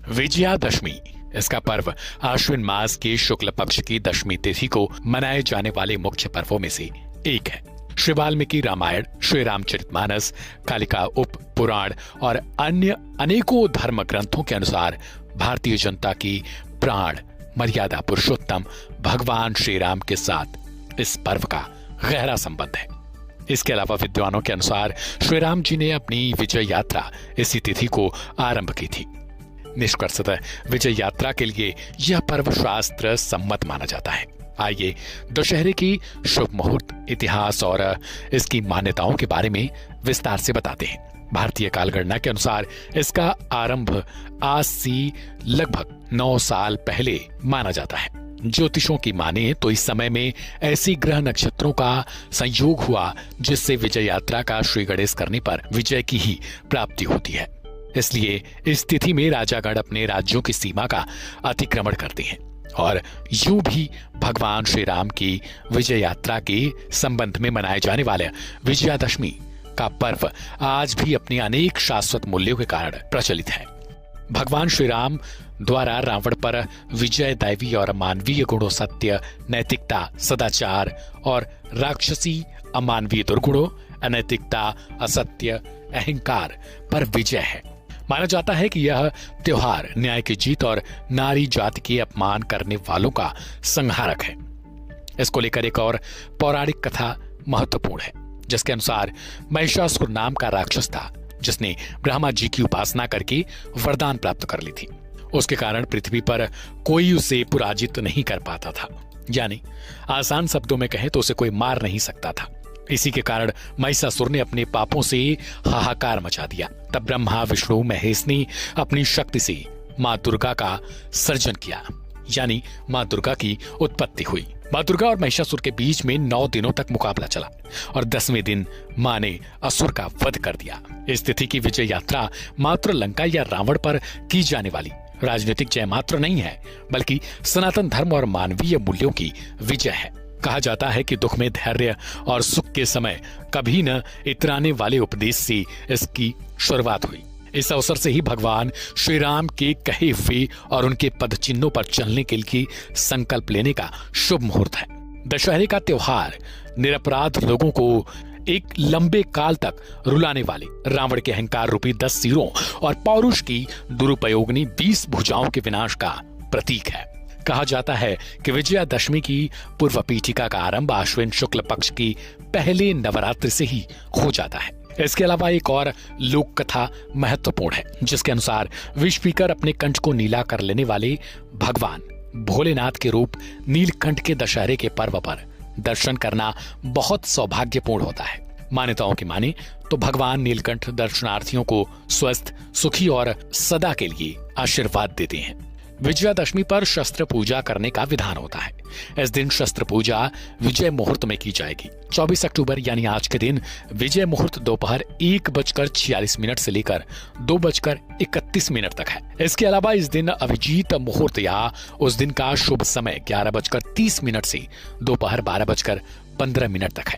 विजयादशमी, इसका पर्व आश्विन मास के शुक्ल पक्ष की दशमी तिथि को मनाए जाने वाले मुख्य पर्वों में से एक है। श्री वाल्मीकि रामायण, श्री रामचरितमानस, कालिका उप पुराण और अन्य अनेकों धर्म ग्रंथों के अनुसार भारतीय जनता की प्राण मर्यादा पुरुषोत्तम भगवान श्री राम के साथ इस पर्व का गहरा संबंध है। इसके अलावा विद्वानों के अनुसार श्री राम जी ने अपनी विजय यात्रा इसी तिथि को आरंभ की थी। निष्कर्षतः विजय यात्रा के लिए यह पर्व शास्त्र सम्मत माना जाता है। आइए दशहरे की शुभ मुहूर्त, इतिहास और इसकी मान्यताओं के बारे में विस्तार से बताते हैं। भारतीय कालगणना के अनुसार इसका आरंभ आज से लगभग 9 साल पहले माना जाता है। ज्योतिषों की माने तो इस समय में ऐसी ग्रह नक्षत्रों का संयोग हुआ जिससे विजय यात्रा का श्री गणेश करने पर विजय की ही प्राप्ति होती है। इसलिए इस तिथि में राजागण अपने राज्यों की सीमा का अतिक्रमण करते हैं और यूं भी भगवान श्री राम की विजय यात्रा के संबंध में मनाए जाने वाले विजयादशमी का पर्व आज भी अपने अनेक शाश्वत मूल्यों के कारण प्रचलित है। भगवान श्री राम द्वारा रावण पर विजय दैवी और मानवीय गुणों सत्य, नैतिकता, सदाचार और राक्षसी अमानवीय दुर्गुणों, अनैतिकता, असत्य, अहंकार पर विजय है। माना जाता है कि यह त्योहार न्याय की जीत और नारी जाति के अपमान करने वालों का संहारक है। इसको लेकर एक और पौराणिक कथा महत्वपूर्ण है, जिसके अनुसार महिषासुर नाम का राक्षस था जिसने ब्रह्मा जी की उपासना करके वरदान प्राप्त कर ली थी। उसके कारण पृथ्वी पर कोई उसे पराजित नहीं कर पाता था, यानी आसान शब्दों में कहें तो उसे कोई मार नहीं सकता था। इसी के कारण महिषासुर ने अपने पापों से हाहाकार मचा दिया। तब ब्रह्मा, विष्णु, महेश ने अपनी शक्ति से मां दुर्गा का सर्जन किया, यानी मां दुर्गा की उत्पत्ति हुई। मां दुर्गा और महिषासुर के बीच में 9 दिनों तक मुकाबला चला और 10वें दिन मां ने असुर का वध कर दिया। इस तिथि की विजय यात्रा मात्र लंका या रावण पर की जाने वाली राजनीतिक जय मात्र नहीं है, बल्कि सनातन धर्म और मानवीय मूल्यों की विजय है। कहा जाता है कि दुख में धैर्य और सुख के समय कभी न इतराने वाले उपदेश से इसकी शुरुआत हुई। इस अवसर से ही भगवान श्री राम के कहे हुए और उनके पद चिन्हों पर चलने के लिए संकल्प लेने का शुभ मुहूर्त है। दशहरे का त्योहार निरपराध लोगों को एक लंबे काल तक रुलाने वाले रावण के अहंकार रूपी 10 सिरों और पौरुष की दुरुपयोगनी 20 भुजाओं के विनाश का प्रतीक है। कहा जाता है कि विजयादशमी की पूर्व पीठिका का आरंभ आश्विन शुक्ल पक्ष की पहले नवरात्रि से ही हो जाता है। इसके अलावा एक और लोक कथा महत्वपूर्ण है, जिसके अनुसार विष पीकर अपने कंठ को नीला कर लेने वाले भगवान भोलेनाथ के रूप नीलकंठ के दशहरे के पर्व पर दर्शन करना बहुत सौभाग्यपूर्ण होता है। मान्यताओं की माने तो भगवान नीलकंठ दर्शनार्थियों को स्वस्थ, सुखी और सदा के लिए आशीर्वाद देते हैं। विजयादशमी पर शस्त्र पूजा करने का विधान होता है। इस दिन शस्त्र पूजा विजय मुहूर्त में की जाएगी। 24 अक्टूबर यानी आज के दिन विजय मुहूर्त दोपहर 1:46 से लेकर 2:31 तक है। इसके अलावा इस दिन अभिजीत मुहूर्त या उस दिन का शुभ समय 11:30 से दोपहर 12:15 तक है।